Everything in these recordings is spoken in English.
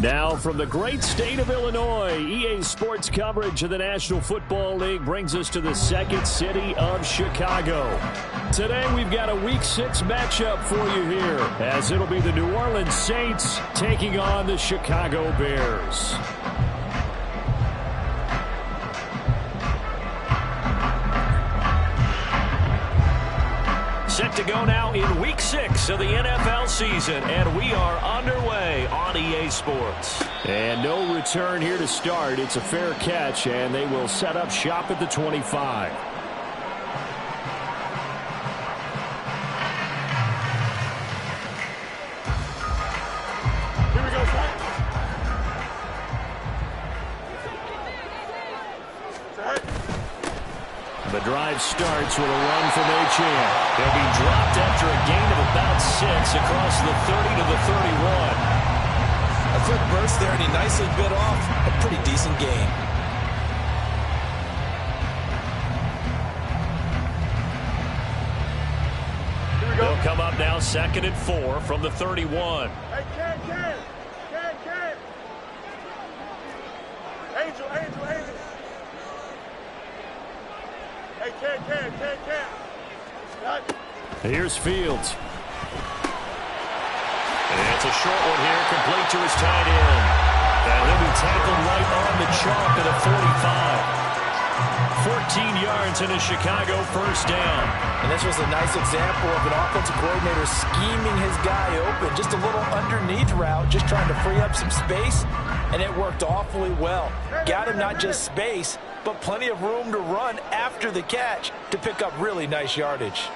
Now from the great state of Illinois, EA Sports coverage of the National Football League brings us to the second city of Chicago. Today we've got a Week 6 matchup for you here, as it'll be the New Orleans Saints taking on the Chicago Bears. Set to go now in Week 6 of the NFL season, and we are underway on EA Sports. And no return here to start. It's a fair catch, and they will set up shop at the 25. Here we go, Frank. The drive starts with a run from Achane. He'll be dropped after a gain of about 6 across the 30 to the 31. A quick burst there, and he nicely bit off a pretty decent gain. Here we go. They'll come up now 2nd and 4 from the 31. Hey, Ken. Angel. Hey, Ken. Here's Fields. And it's a short one here, complete to his tight end. And he'll be tackled right on the chalk at the 45. 14 yards and a Chicago first down. And this was a nice example of an offensive coordinator scheming his guy open. Just a little underneath route, just trying to free up some space, and it worked awfully well. Got him not just space, but plenty of room to run after the catch to pick up really nice yardage.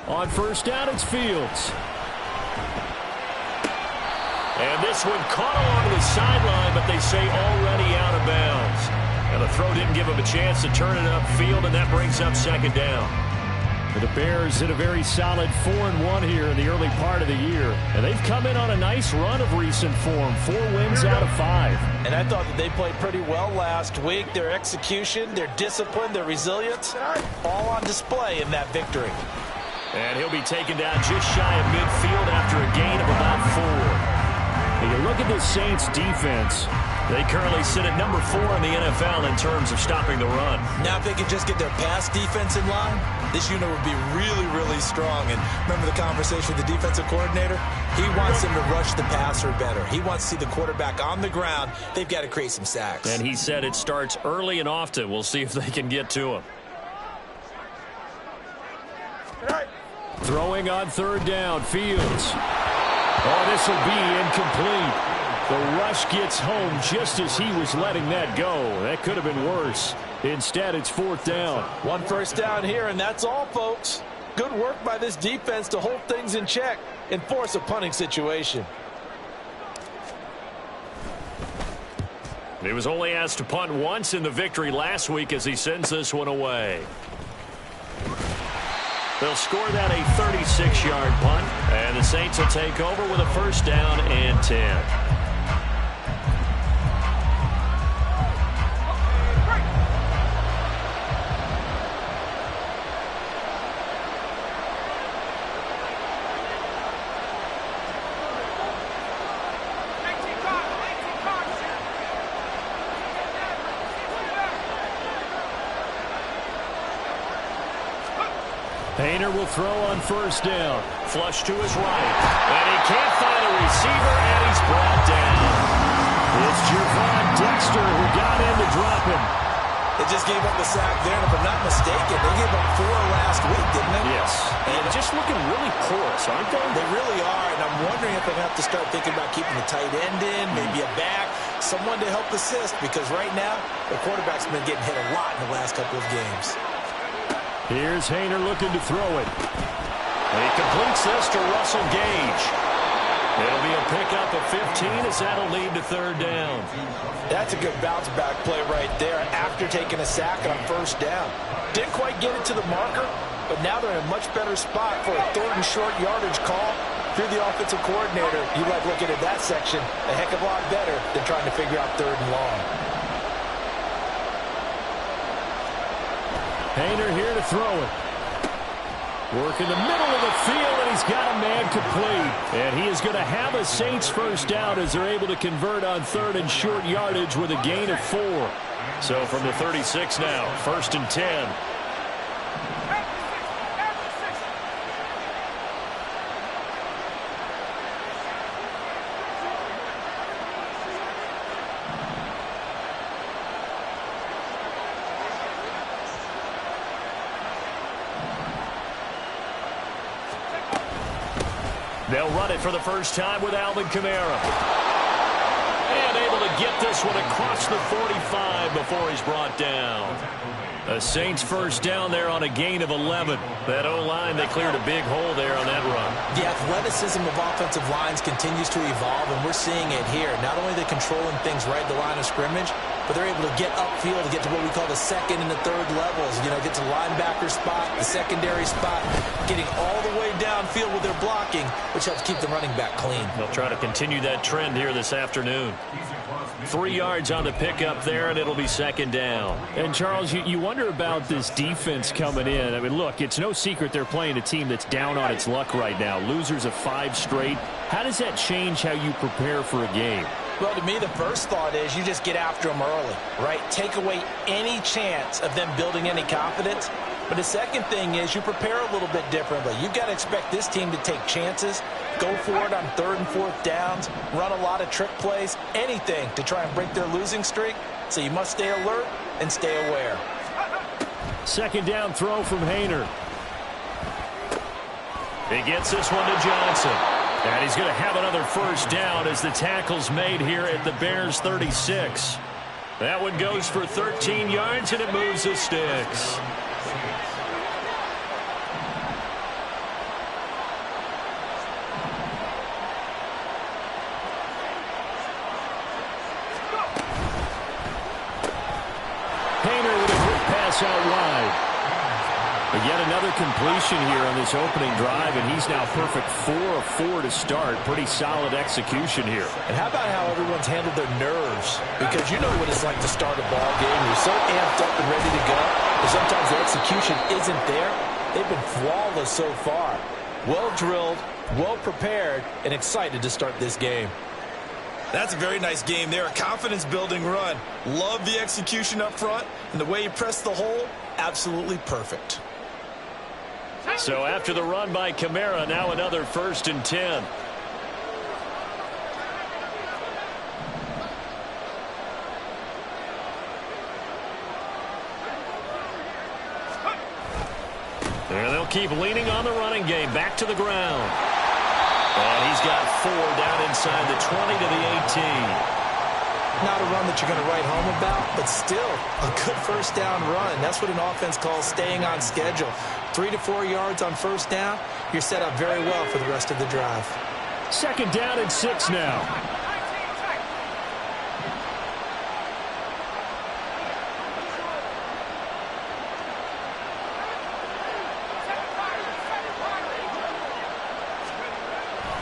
On first down, it's Fields. And this one caught along the sideline, but they say already out of bounds. And the throw didn't give him a chance to turn it upfield, and that brings up 2nd down. The Bears hit a very solid 4-1 here in the early part of the year. And they've come in on a nice run of recent form, 4 wins out of 5. And I thought that they played pretty well last week. Their execution, their discipline, their resilience, all on display in that victory. And he'll be taken down just shy of midfield after a gain of about 4. And you look at this Saints defense. They currently sit at number 4 in the NFL in terms of stopping the run. Now if they could just get their pass defense in line, this unit would be really, really strong. And remember the conversation with the defensive coordinator? He wants them to rush the passer better. He wants to see the quarterback on the ground. They've got to create some sacks. And he said it starts early and often. We'll see if they can get to him. Throwing on 3rd down, Fields. Oh, this will be incomplete. The rush gets home just as he was letting that go. That could have been worse. Instead, it's 4th down. 1 first down here, and that's all, folks. Good work by this defense to hold things in check and force a punting situation. He was only asked to punt once in the victory last week as he sends this one away. They'll score that a 36-yard punt, and the Saints will take over with a first down and 10. Painter will throw on first down. Flush to his right. And he can't find a receiver, and he's brought down. It's Gervon Dexter who got in to drop him. They just gave up the sack there, and if I'm not mistaken, they gave up 4 last week, didn't they? Yes. And just looking really porous, aren't they? They really are, and I'm wondering if they're going to have to start thinking about keeping the tight end in, maybe a back, someone to help assist, because right now, the quarterback's been getting hit a lot in the last couple of games. Here's Haener looking to throw it. He completes this to Russell Gage. It'll be a pickup of 15 as that'll lead to 3rd down. That's a good bounce-back play right there after taking a sack on first down. Didn't quite get it to the marker, but now they're in a much better spot for a 3rd and short yardage call. If you're the offensive coordinator, you like looking at that section a heck of a lot better than trying to figure out 3rd and long. Haener here to throw it. Working the middle of the field, and he's got a man complete. And he is going to have a Saints first down as they're able to convert on 3rd and short yardage with a gain of 4. So from the 36 now, 1st and 10. They'll run it for the first time with Alvin Kamara. And able to get this one across the 45 before he's brought down. A Saints first down there on a gain of 11. That O-line, they cleared a big hole there on that run. The athleticism of offensive lines continues to evolve, and we're seeing it here. Not only are they controlling things right at the line of scrimmage, but they're able to get upfield to get to what we call the 2nd and the 3rd levels. You know, get to the linebacker spot, the secondary spot, getting all the way downfield with their blocking, which helps keep the running back clean. They'll try to continue that trend here this afternoon. 3 yards on the pickup there, and it'll be 2nd down. And, Charles, you wonder about this defense coming in. I mean, look, it's no secret they're playing a team that's down on its luck right now. Losers of 5 straight. How does that change how you prepare for a game? Well, to me, the first thought is you just get after them early, right? Take away any chance of them building any confidence. But the second thing is you prepare a little bit differently. You've got to expect this team to take chances, go for it on 3rd and 4th downs, run a lot of trick plays, anything to try and break their losing streak. So you must stay alert and stay aware. 2nd down throw from Haener. He gets this one to Johnson. And he's going to have another first down as the tackle's made here at the Bears 36. That one goes for 13 yards, and it moves the sticks. Haener with a quick pass out wide. But yet another completion here on this opening drive, and he's now perfect 4 of 4 to start. Pretty solid execution here. And how about how everyone's handled their nerves? Because you know what it's like to start a ball game. You're so amped up and ready to go, but sometimes the execution isn't there. They've been flawless so far. Well drilled, well prepared, and excited to start this game. That's a very nice game there. A confidence-building run. Love the execution up front, and the way he pressed the hole, absolutely perfect. So after the run by Kamara, now another 1st and 10. And they'll keep leaning on the running game. Back to the ground. And he's got 4 down inside the 20 to the 18. Not a run that you're going to write home about, but still a good first down run. That's what an offense calls staying on schedule. 3 to 4 yards on first down, you're set up very well for the rest of the drive. 2nd down and 6 now.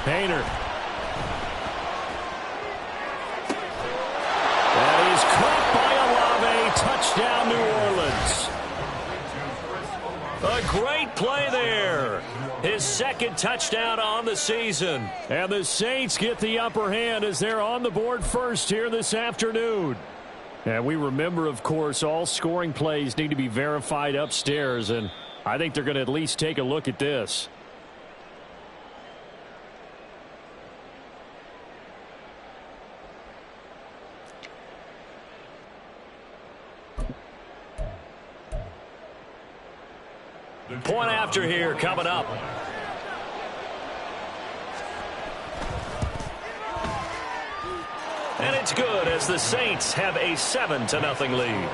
Haener. That is caught by Olave. Touchdown, New Orleans. A great play there. His 2nd touchdown on the season. And the Saints get the upper hand as they're on the board first here this afternoon. And we remember, of course, all scoring plays need to be verified upstairs. And I think they're going to at least take a look at this. Point after here coming up. And it's good as the Saints have a 7-0 lead.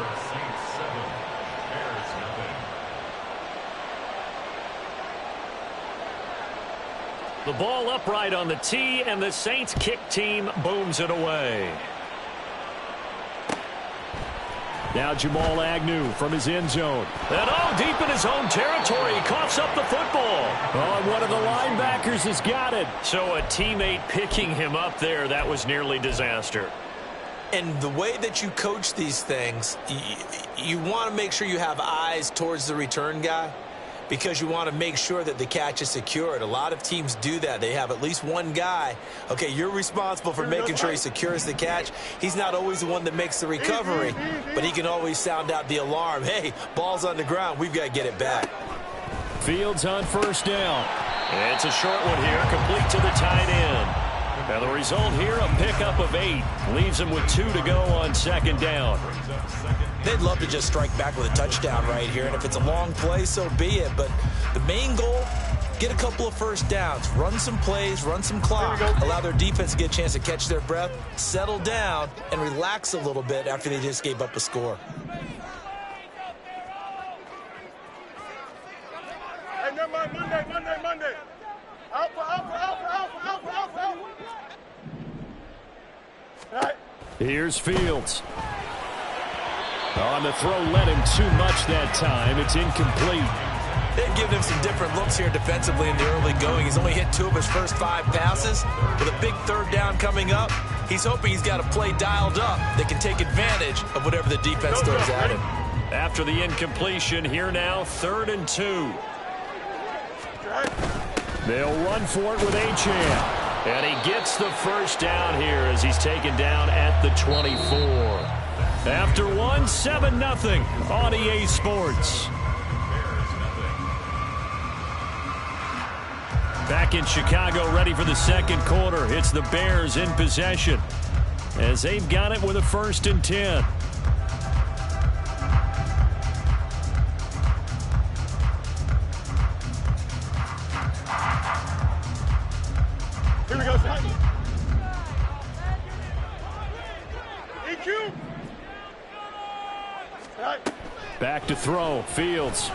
The ball upright on the tee, and the Saints kick team booms it away. Now Jamal Agnew from his end zone. And deep in his own territory. He coughs up the football. And one of the linebackers has got it. So a teammate picking him up there, that was nearly disaster. And the way that you coach these things, you want to make sure you have eyes towards the return guy. because you want to make sure that the catch is secured. A lot of teams do that. They have at least one guy. Okay, you're responsible for making sure he secures the catch. He's not always the one that makes the recovery, but he can always sound out the alarm. Hey, ball's on the ground. We've got to get it back. Fields on first down. It's a short one here, complete to the tight end. Now the result here, a pickup of 8. Leaves him with 2 to go on second down. They'd love to just strike back with a touchdown right here, and if it's a long play, so be it. But the main goal, get a couple of first downs, run some plays, run some clock, allow their defense to get a chance to catch their breath, settle down, and relax a little bit after they just gave up a score. Hey, never mind, Monday. Alpha. All right. Here's Fields. On the throw, led him too much that time. It's incomplete. They've given him some different looks here defensively in the early going. He's only hit 2 of his first 5 passes. With a big third down coming up, he's hoping he's got a play dialed up that can take advantage of whatever the defense throws at him. After the incompletion, here now, 3rd and 2. They'll run for it with Achane. And he gets the first down here as he's taken down at the 24. After 1, 7-0 on EA Sports. Back in Chicago, ready for the second quarter. It's the Bears in possession as they've got it with a 1st and 10. Here we go, son. EQ. All right. Back to throw. Fields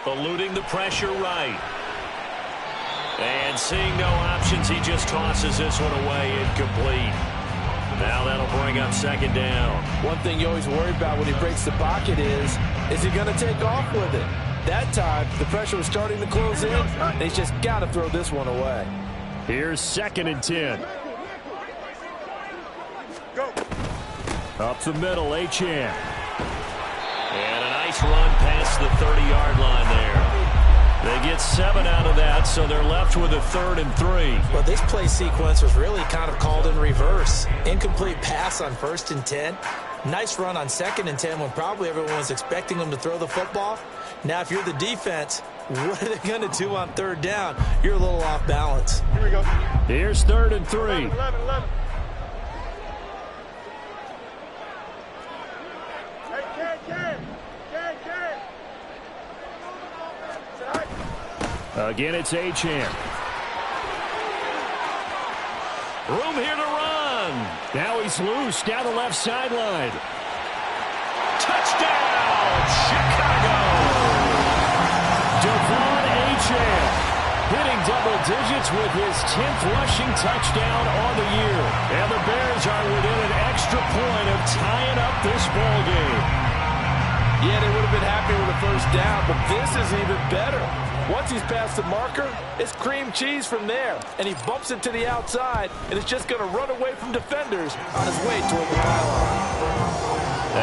eluding the pressure right. And seeing no options, he just tosses this one away, incomplete. Now that'll bring up 2nd down. One thing you always worry about when he breaks the pocket is he going to take off with it? That time, the pressure was starting to close in, and he's just got to throw this one away. Here's 2nd and 10. Go. Up the middle, Achane. And a nice run past the 30-yard line there. They get 7 out of that, so they're left with a 3rd and 3. Well, this play sequence was really kind of called in reverse. Incomplete pass on 1st and 10. Nice run on 2nd and 10 when probably everyone was expecting them to throw the football. Now, if you're the defense, what are they going to do on 3rd down? You're a little off balance. Here we go. Here's 3rd and 3. 11. Hey, can. Again, it's Achane. Room here to run. Now he's loose down the left sideline. Touchdown, Chicago! Devon Achane hitting double digits with his 10th rushing touchdown on the year. And the Bears are within an extra point of tying up this ball game. Yeah, they would have been happy with the first down, but this is even better. Once he's past the marker, it's cream cheese from there. And he bumps it to the outside, and it's just going to run away from defenders on his way toward the pylon.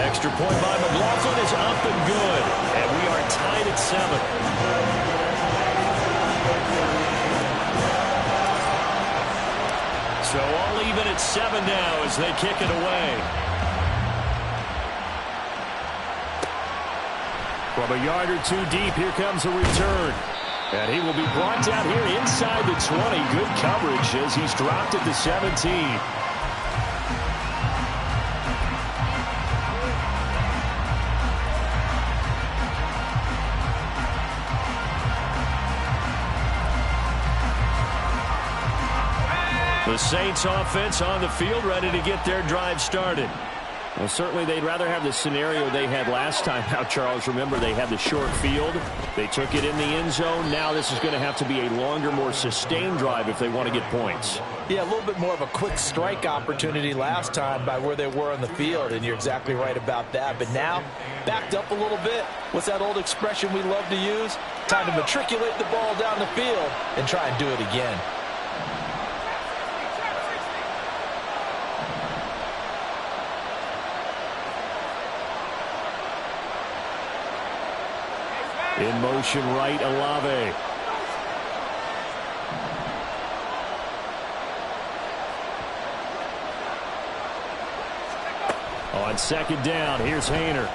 Extra point by McLaughlin is up and good. And we are tied at 7. So all even at 7 now as they kick it away. From a yard or 2 deep, here comes a return. And he will be brought down here inside the 20. Good coverage as he's dropped at the 17. The Saints offense on the field, ready to get their drive started. Well, certainly they'd rather have the scenario they had last time. Now, Charles, remember, they had the short field. They took it in the end zone. Now this is going to have to be a longer, more sustained drive if they want to get points. Yeah, a little bit more of a quick strike opportunity last time by where they were on the field, and you're exactly right about that. But now, backed up a little bit. What's that old expression we love to use? Time to matriculate the ball down the field and try and do it again. In motion right, Olave. On second down, here's Haener.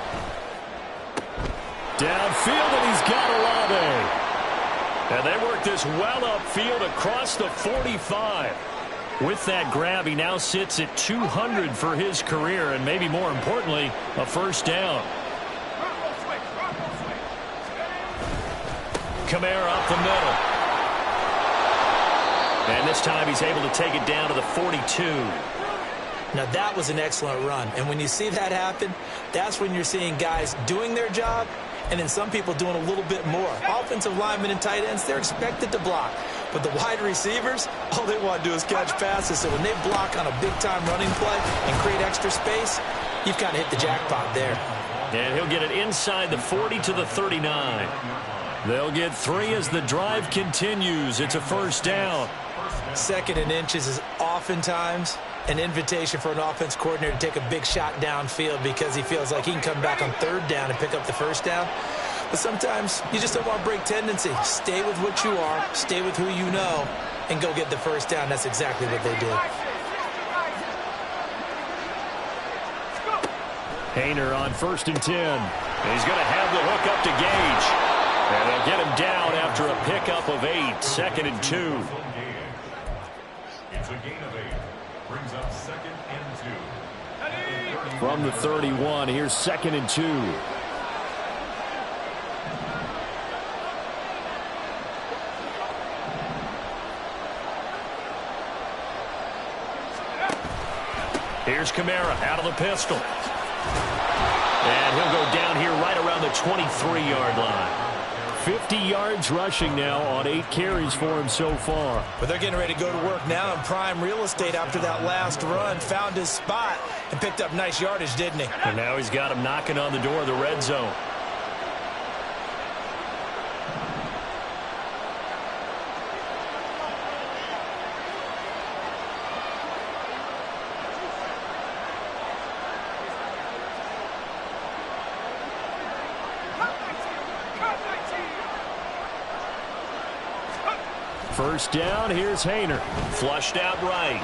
Downfield, and he's got Olave. And they work this well upfield across the 45. With that grab, he now sits at 200 for his career, and maybe more importantly, a first down. Kamara up the middle. And this time he's able to take it down to the 42. Now that was an excellent run. And when you see that happen, that's when you're seeing guys doing their job and then some people doing a little bit more. Offensive linemen and tight ends, they're expected to block. But the wide receivers, all they want to do is catch passes. So when they block on a big-time running play and create extra space, you've kind of hit the jackpot there. And he'll get it inside the 40 to the 39. They'll get 3 as the drive continues. It's a first down. 2nd and inches is oftentimes an invitation for an offense coordinator to take a big shot downfield because he feels like he can come back on 3rd down and pick up the first down. But sometimes you just don't want to break tendency. Stay with what you are, stay with who you know, and go get the first down. That's exactly what they did. Haener on 1st and 10. And he's going to have the hook up to Gage. And they'll get him down after a pickup of 8. 2nd and 2. It's a gain of 8. Brings up 2nd and 2. From the 31, here's 2nd and 2. Here's Kamara out of the pistol. And he'll go down here right around the 23-yard line. 50 yards rushing now on 8 carries for him so far. But they're getting ready to go to work now in prime real estate after that last run. Found his spot and picked up nice yardage, didn't he? And now he's got him knocking on the door of the red zone. First down, here's Haener. Flushed out right.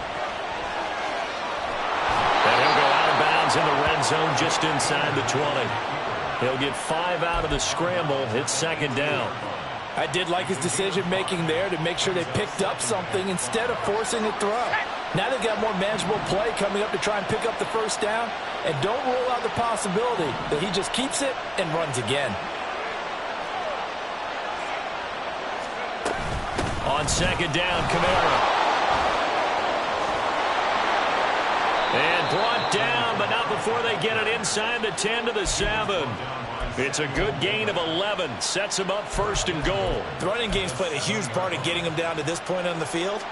And he'll go out of bounds in the red zone just inside the 20. He'll get 5 out of the scramble. It's 2nd down. I did like his decision-making there to make sure they picked up something instead of forcing a throw. Now they've got more manageable play coming up to try and pick up the first down. And don't rule out the possibility that he just keeps it and runs again. On 2nd down, Kamara. And brought down, but not before they get it inside the 10 to the 7. It's a good gain of 11. Sets him up 1st and goal. The running game's played a huge part in getting him down to this point on the field.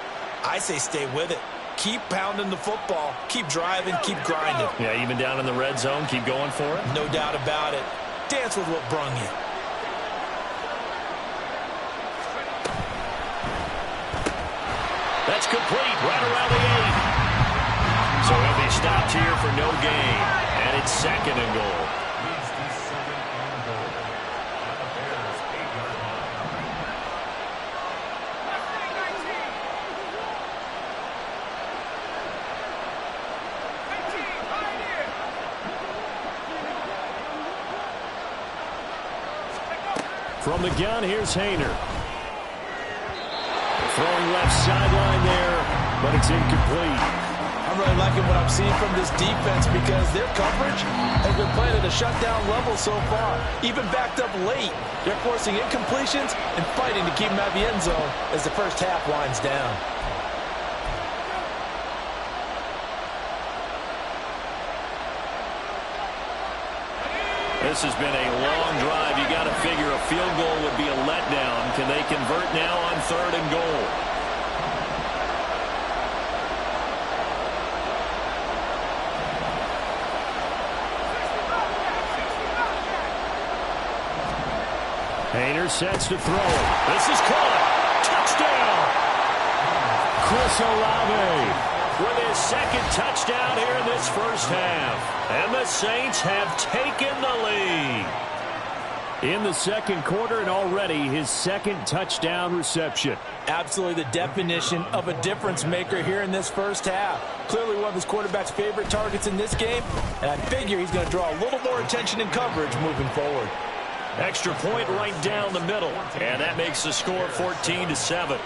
I say stay with it. Keep pounding the football. Keep driving. Keep grinding. Yeah, even down in the red zone, keep going for it. No doubt about it. Dance with what brung you. That's complete right around the 8. So he'll be stopped here for no gain. And it's 2nd and goal. From the gun, here's Haener. Throwing left sideline there, but it's incomplete. I'm really liking what I'm seeing from this defense because their coverage has been playing at a shutdown level so far. Even backed up late, they're forcing incompletions and fighting to keep them out of the end zone as the first half winds down. This has been a long drive. You got to figure a field goal would be a letdown. Can they convert now on 3rd and goal? Haener sets to throw. This is caught. Touchdown. Chris Olave with his 2nd touchdown here in this first half. And the Saints have taken the lead. In the second quarter, and already his second touchdown reception. Absolutely the definition of a difference maker here in this first half. Clearly one of his quarterback's favorite targets in this game, and I figure he's going to draw a little more attention and coverage moving forward. Extra point right down the middle, and that makes the score 14-7.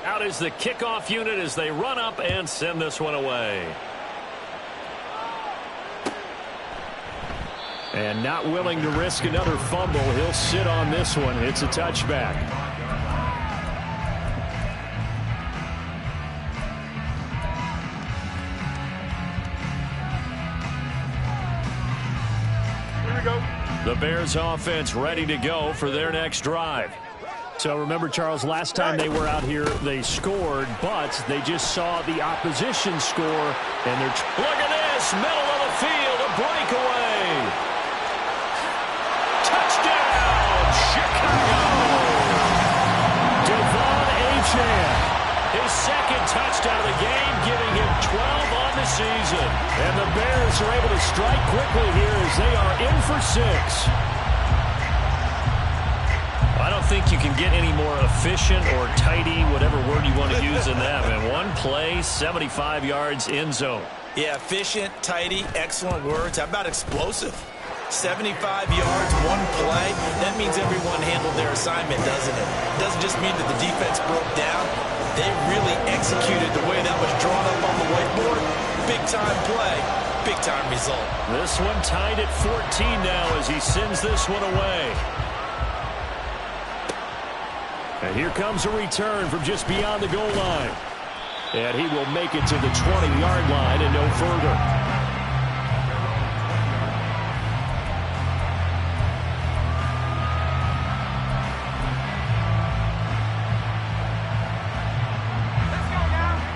Out is the kickoff unit as they run up and send this one away. And not willing to risk another fumble, he'll sit on this one. It's a touchback. Here we go. The Bears offense ready to go for their next drive. So remember, Charles, last time they were out here, they scored, but they just saw the opposition score, and they're... Look at this! Middle of the field, a breakaway! Touchdown, Chicago! Devon Achane, his second touchdown of the game, giving him 12 on the season. And the Bears are able to strike quickly here as they are in for 6. I don't think you can get any more efficient or tidy, whatever word you want to use in that. And one play, 75 yards in zone. Yeah, efficient, tidy, excellent words. How about explosive? 75 yards, one play. That means everyone handled their assignment, doesn't it? It doesn't just mean that the defense broke down. They really executed the way that was drawn up on the whiteboard. Big-time play, big-time result. This one tied at 14 now as he sends this one away. And here comes a return from just beyond the goal line. And he will make it to the 20-yard line and no further.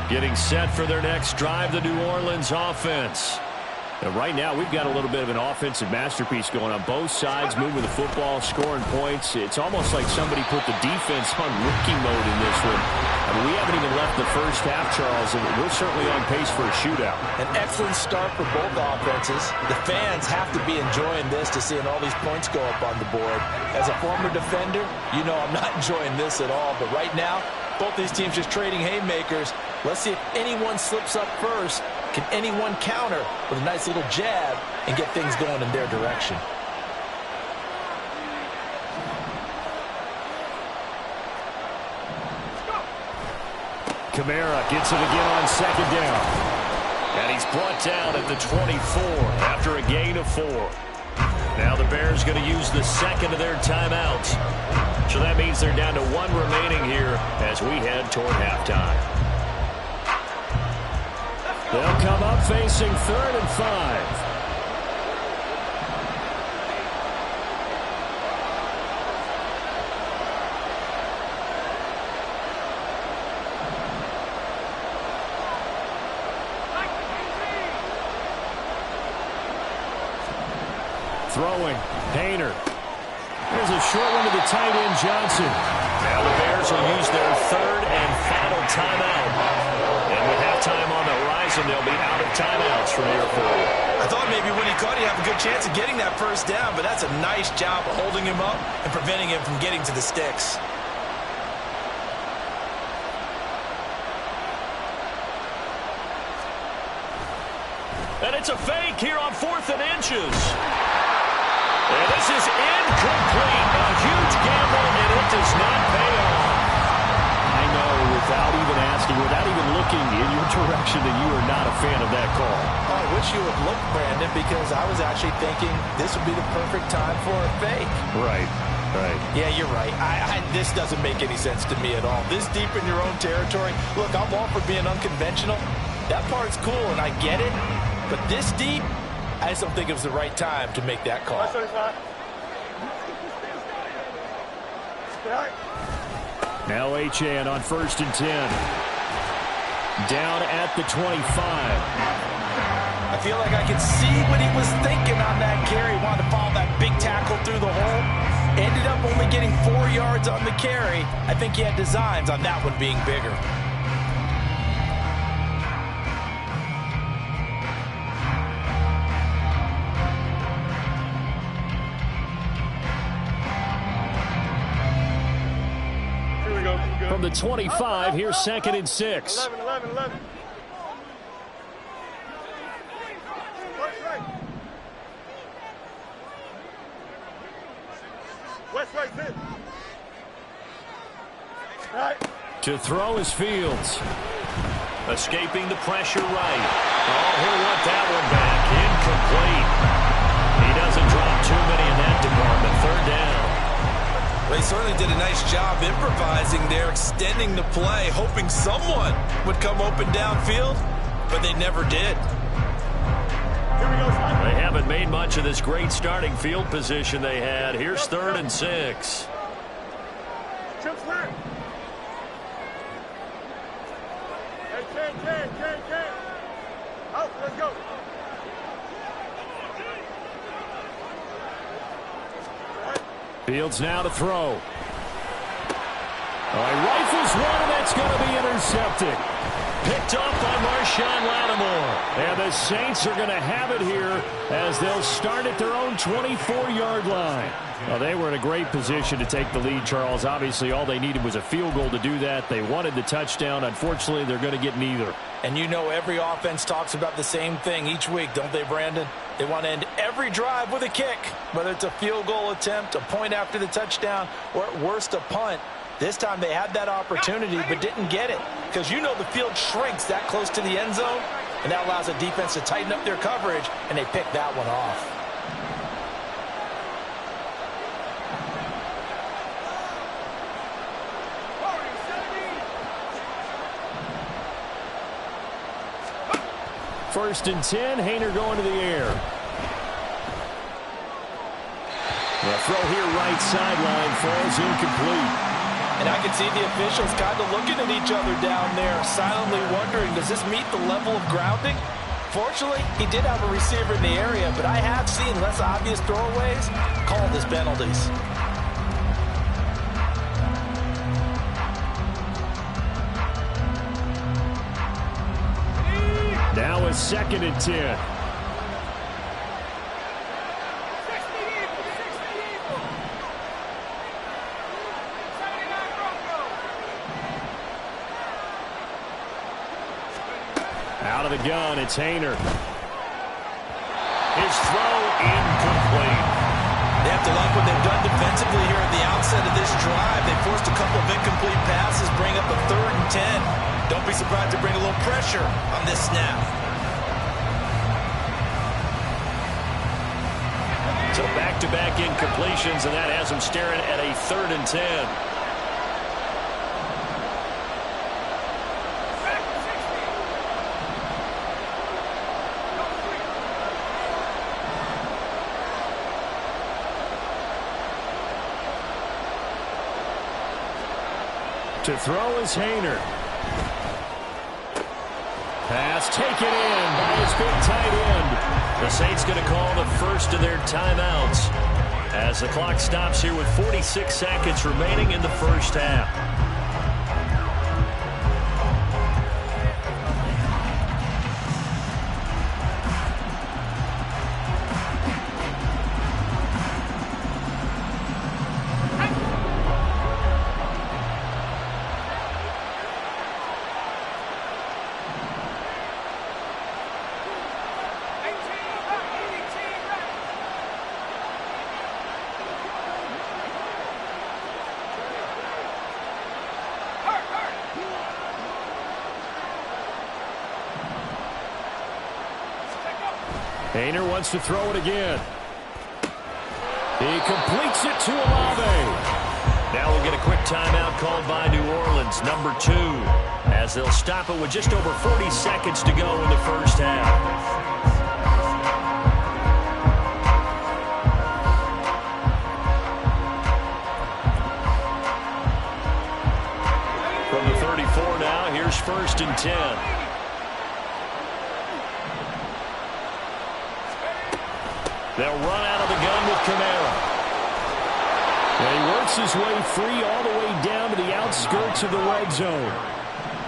Getting set for their next drive, the New Orleans offense. And right now, we've got a little bit of an offensive masterpiece going on. Both sides moving the football, scoring points. It's almost like somebody put the defense on rookie mode in this one. I mean, we haven't even left the first half, Charles, and we're certainly on pace for a shootout. An excellent start for both offenses. The fans have to be enjoying this to seeing all these points go up on the board. As a former defender, you know I'm not enjoying this at all. But right now, both these teams just trading haymakers. Let's see if anyone slips up first. Can anyone counter with a nice little jab and get things going in their direction? Kamara gets it again on second down. And he's brought down at the 24 after a gain of 4. Now the Bears going to use the second of their timeouts. So that means they're down to 1 remaining here as we head toward halftime. They'll come up facing 3rd and 5. Throwing, Painter. There's a short one to the tight end, Johnson. Now the Bears will use their 3rd and final timeout. And with halftime on the horizon, they'll be out of timeouts from here forward. I thought maybe when he caught it, he'd have a good chance of getting that first down, but that's a nice job of holding him up and preventing him from getting to the sticks. And it's a fake here on 4th and inches. And this is incomplete. A huge gamble, and it does not pay off. I know, without even asking, without even looking in your direction, that you are not a fan of that call. I wish you would look, Brandon, because I was actually thinking this would be the perfect time for a fake. Right. Yeah, you're right. This doesn't make any sense to me at all. This deep in your own territory. Look, I'm all for being unconventional. That part's cool, and I get it. But this deep, I just don't think it was the right time to make that call. Now Achane on 1st and 10. Down at the 25. I feel like I could see what he was thinking on that carry. He wanted to follow that big tackle through the hole. Ended up only getting 4 yards on the carry. I think he had designs on that one being bigger. from the 25. Here's 2nd and 6. 11, 11, 11. West right. West right, sit. Right. To throw is Fields. Escaping the pressure right. Oh, he'll want that one back. Incomplete. He doesn't drop too many in that department. 3rd down. They certainly did a nice job improvising there, extending the play, hoping someone would come open downfield, but they never did. Here we go, Scott. They haven't made much of this great starting field position they had. Here's 3rd and 6. Trips left. Hey, Ken. Out, let's go. Fields now to throw. He rifles one, and that's going to be intercepted. Picked off by Marshawn Lattimore. And the Saints are going to have it here as they'll start at their own 24-yard line. Well, they were in a great position to take the lead, Charles. Obviously, all they needed was a field goal to do that. They wanted the touchdown. Unfortunately, they're going to get neither. And you know every offense talks about the same thing each week, don't they, Brandon? They want to end every drive with a kick, whether it's a field goal attempt, a point after the touchdown, or at worst a punt. This time they had that opportunity but didn't get it because you know the field shrinks that close to the end zone, and that allows the defense to tighten up their coverage, and they picked that one off. First and 10, Haener going to the air. The throw here right sideline falls incomplete. And I can see the officials kind of looking at each other down there, silently wondering, does this meet the level of grounding? Fortunately, he did have a receiver in the area, but I have seen less obvious throwaways called as penalties. Now a 2nd and 10. Out of the gun, it's Haener. His throw incomplete. They have to like what they've done defensively here at the outset of this drive. They forced a couple of incomplete passes, bring up a 3rd and 10. Don't be surprised to bring a little pressure on this snap. So back-to-back incompletions, and that has them staring at a 3rd and 10. To throw is Haener. Pass taken in by his big tight end. The Saints going to call the first of their timeouts as the clock stops here with 46 seconds remaining in the first half. Haener wants to throw it again. He completes it to Olave. Now we'll get a quick timeout called by New Orleans, number 2, as they'll stop it with just over 40 seconds to go in the first half. From the 34 now, here's 1st and 10. They'll run out of the gun with Kamara. And he works his way free all the way down to the outskirts of the red zone.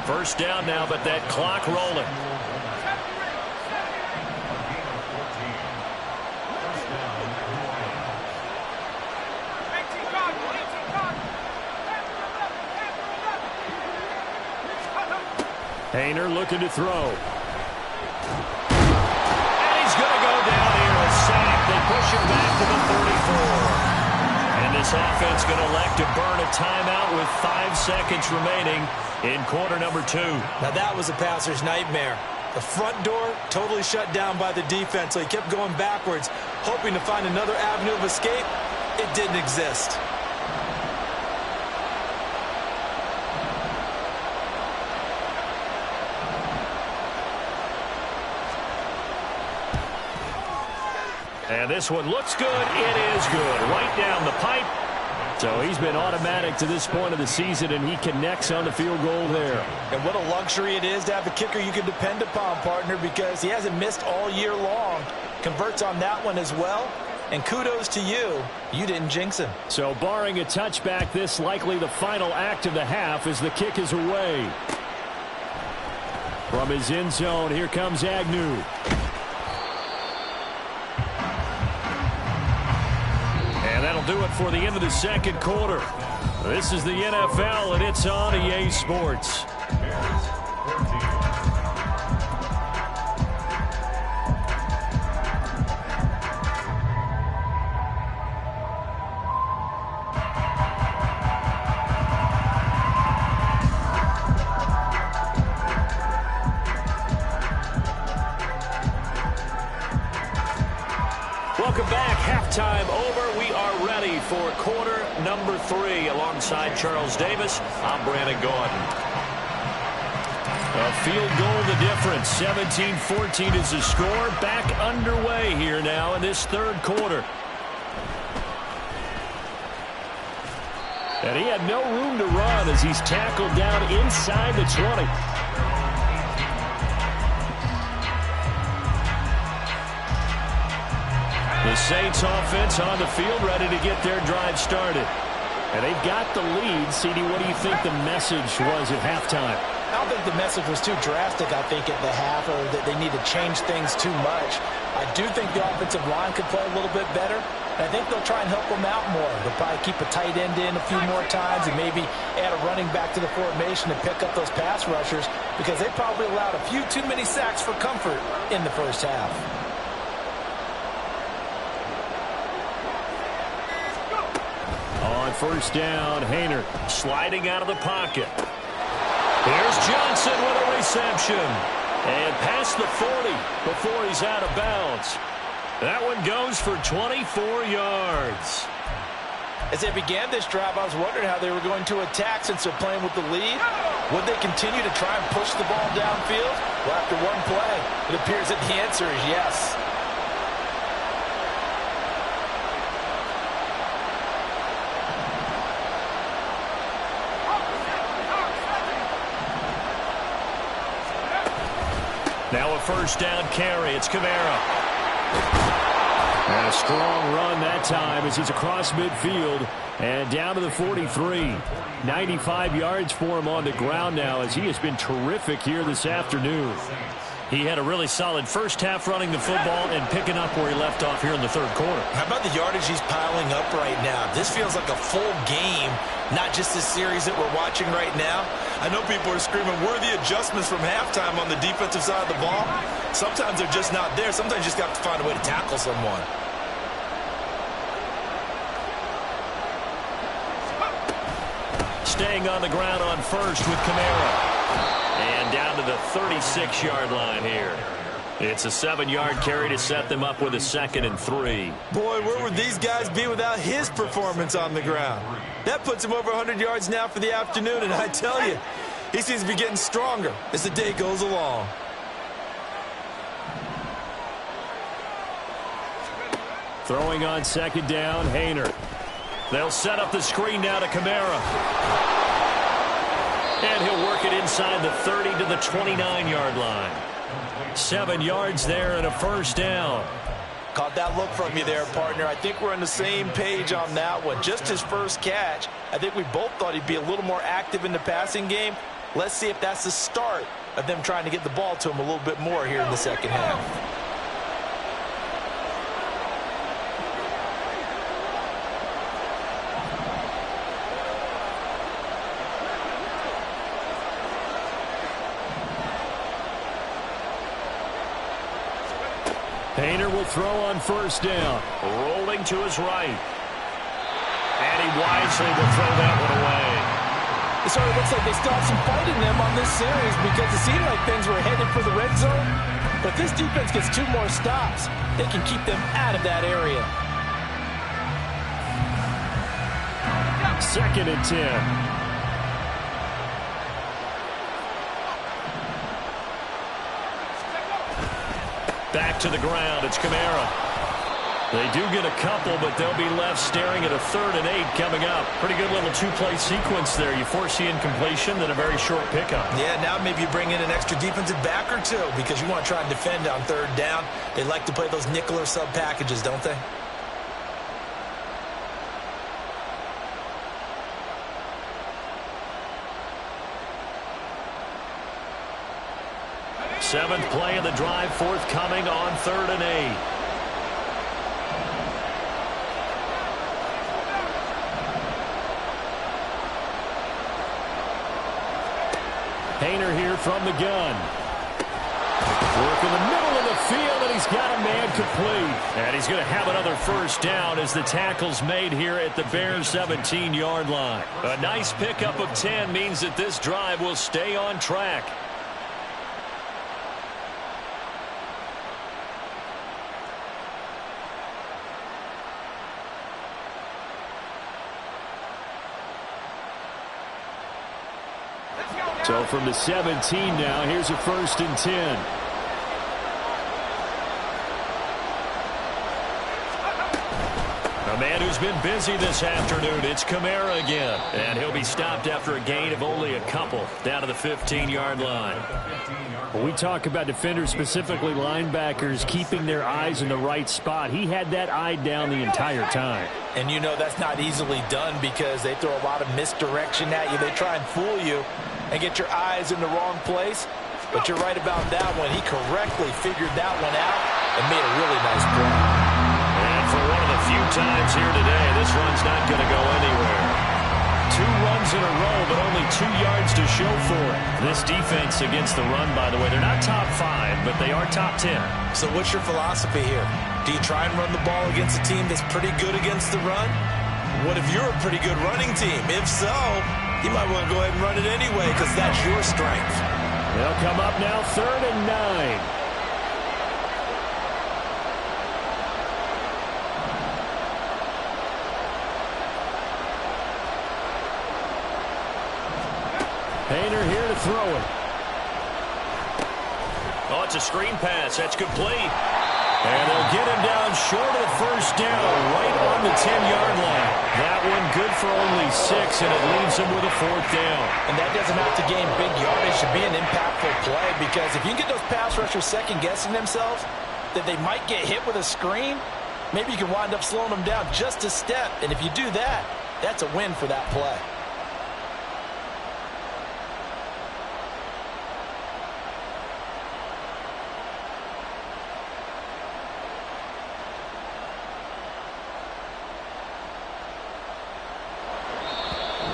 First down now, but that clock rolling. Haener looking to throw. And he's going to go down here, a sack. They push him back to the 34. And this offense going to elect to burn a timeout with 5 seconds remaining in quarter number 2. Now that was a passer's nightmare. The front door totally shut down by the defense, so he kept going backwards, hoping to find another avenue of escape. It didn't exist. And this one looks good. It is good. Right down the pipe. So he's been automatic to this point of the season, and he connects on the field goal there. And what a luxury it is to have a kicker you can depend upon, partner, because he hasn't missed all year long. Converts on that one as well. And kudos to you. You didn't jinx him. So barring a touchback, this likely the final act of the half as the kick is away. From his end zone, here comes Agnew. And that'll do it for the end of the second quarter. This is the NFL, and it's on EA Sports. Welcome back. Halftime over. We are ready for quarter number 3. Alongside Charles Davis, I'm Brandon Gaudin. A field goal the difference. 17-14 is the score. Back underway here now in this third quarter. And he had no room to run as he's tackled down inside the 20. The Saints offense on the field, ready to get their drive started. And they've got the lead. CD, what do you think the message was at halftime? I don't think the message was too drastic, I think, at the half, or that they need to change things too much. I do think the offensive line could play a little bit better. And I think they'll try and help them out more. They'll probably keep a tight end in a few more times and maybe add a running back to the formation to pick up those pass rushers, because they probably allowed a few too many sacks for comfort in the first half. On first down, Haener sliding out of the pocket. Here's Johnson with a reception. And past the 40 before he's out of bounds. That one goes for 24 yards. As they began this drive, I was wondering how they were going to attack since they're playing with the lead. Would they continue to try and push the ball downfield? Well, after one play, it appears that the answer is yes. Now a first down carry. It's Kamara. And a strong run that time as he's across midfield and down to the 43. 95 yards for him on the ground now as he has been terrific here this afternoon. He had a really solid first half running the football and picking up where he left off here in the third quarter. How about the yardage he's piling up right now? This feels like a full game, not just this series that we're watching right now. I know people are screaming, worthy adjustments from halftime on the defensive side of the ball. Sometimes they're just not there. Sometimes you just got to find a way to tackle someone. Staying on the ground on first with Kamara. And down to the 36-yard line here. It's a 7-yard carry to set them up with a 2nd and 3. Boy, where would these guys be without his performance on the ground? That puts him over 100 yards now for the afternoon, and I tell you, he seems to be getting stronger as the day goes along. Throwing on second down, Haener. They'll set up the screen now to Kamara. And he'll work it inside the 30 to the 29-yard line. 7 yards there and a first down. Caught that look from you there, partner. I think we're on the same page on that one. Just his first catch. I think we both thought he'd be a little more active in the passing game. Let's see if that's the start of them trying to get the ball to him a little bit more here in the second half. Painter will throw on first down. Rolling to his right. And he wisely will throw that one away. It sort of looks like they still have some fight in them on this series because it seemed like things were headed for the red zone. But this defense gets 2 more stops. They can keep them out of that area. 2nd and 10. Back to the ground. It's Kamara. They do get a couple, but they'll be left staring at a 3rd and 8 coming up. Pretty good little 2-play sequence there. You force the incompletion, then a very short pickup. Yeah, now maybe you bring in an extra defensive back or 2 because you want to try and defend on 3rd down. They like to play those nickel or sub packages, don't they? Seventh play of the drive forthcoming on 3rd and 8. Painter here from the gun. Work in the middle of the field, and he's got a man complete. And he's going to have another first down as the tackle's made here at the Bears' 17-yard line. A nice pickup of 10 means that this drive will stay on track. So from the 17 now, here's a 1st and 10. A man who's been busy this afternoon, it's Kamara again. And he'll be stopped after a gain of only a couple, down to the 15-yard line. When we talk about defenders, specifically linebackers, keeping their eyes in the right spot, he had that eye down the entire time. And you know that's not easily done because they throw a lot of misdirection at you. They try and fool you and get your eyes in the wrong place. But you're right about that one. He correctly figured that one out and made a really nice play. And for one of the few times here today, this run's not going to go anywhere. 2 runs in a row, but only 2 yards to show for it. This defense against the run, by the way, they're not top 5, but they are top 10. So what's your philosophy here? Do you try and run the ball against a team that's pretty good against the run? What if you're a pretty good running team? If so, you might want to go ahead and run it anyway because that's your strength. They'll come up now 3rd and 9. Painter here to throw it. Oh, it's a screen pass. That's complete. And they'll get him down short of the first down, right on the 10-yard line. That one good for only 6, and it leaves him with a 4th down. And that doesn't have to gain big yardage to be an impactful play because if you can get those pass rushers second-guessing themselves that they might get hit with a screen, maybe you can wind up slowing them down just a step. And if you do that, that's a win for that play.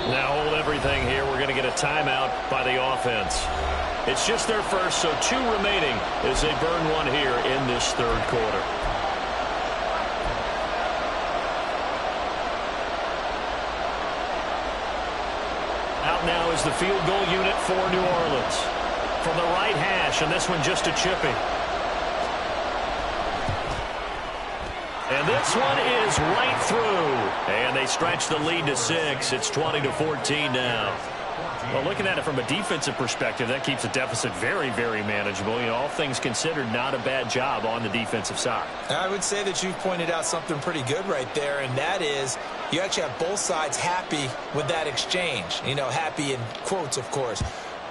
Now hold everything here. We're going to get a timeout by the offense. It's just their first, so 2 remaining as they burn one here in this 3rd quarter. Out now is the field goal unit for New Orleans. From the right hash, and this one just a chipping. And this one is right through. And they stretch the lead to 6. It's 20-14 now. Well, looking at it from a defensive perspective, that keeps the deficit very, very manageable. You know, all things considered, not a bad job on the defensive side. I would say that you've pointed out something pretty good right there, and that is you actually have both sides happy with that exchange. You know, happy in quotes, of course.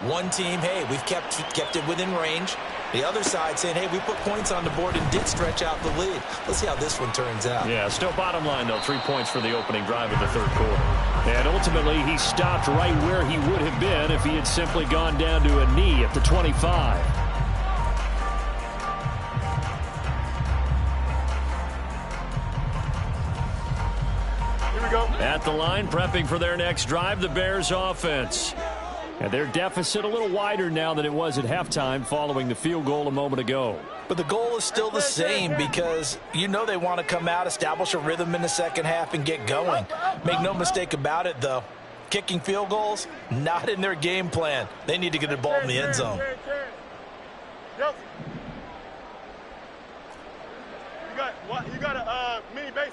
One team, hey, we've kept it within range. The other side saying, hey, we put points on the board and did stretch out the lead. Let's see how this one turns out. Yeah, still bottom line, though, 3 points for the opening drive of the 3rd quarter. And ultimately, he stopped right where he would have been if he had simply gone down to a knee at the 25. Here we go. At the line, prepping for their next drive, the Bears offense. And their deficit a little wider now than it was at halftime following the field goal a moment ago. But the goal is still the same because you know they want to come out, establish a rhythm in the second half, and get going. Make no mistake about it, though. Kicking field goals, not in their game plan. They need to get the ball in the end zone. You got a mini base.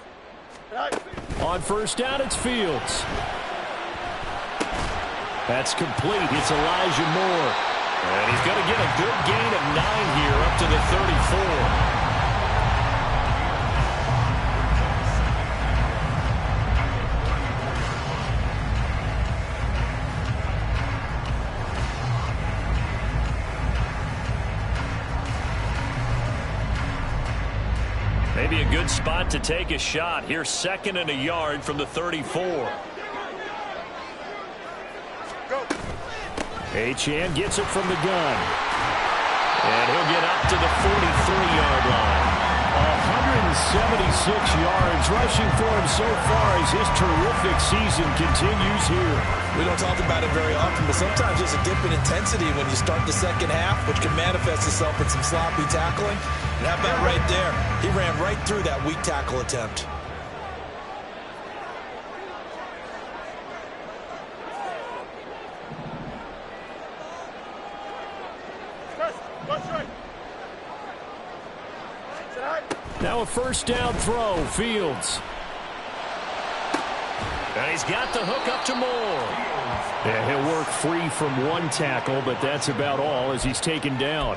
On first down, it's Fields. That's complete. It's Elijah Moore. And he's going to get a good gain of 9 here up to the 34. Maybe a good spot to take a shot. Here's 2nd and a yard from the 34. Achane gets it from the gun. And he'll get up to the 43-yard line. 176 yards rushing for him so far as his terrific season continues here. We don't talk about it very often, but sometimes there's a dip in intensity when you start the second half, which can manifest itself in some sloppy tackling. And how about right there? He ran right through that weak tackle attempt. Now a first down throw, Fields. And he's got the hook up to Moore. Yeah, he'll work free from one tackle, but that's about all as he's taken down.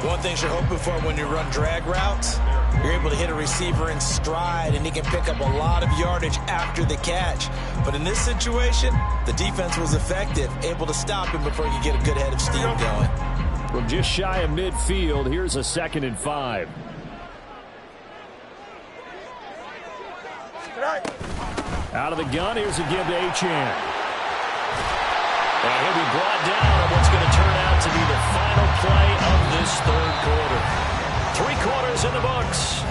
One thing you're hoping for when you run drag routes, you're able to hit a receiver in stride, and he can pick up a lot of yardage after the catch. But in this situation, the defense was effective, able to stop him before he could get a good head of steam going. From just shy of midfield, here's a 2nd and 5. Out of the gun, here's a give to Achane. And he'll be brought down on what's going to turn out to be the final play of this 3rd quarter. 3 quarters in the books.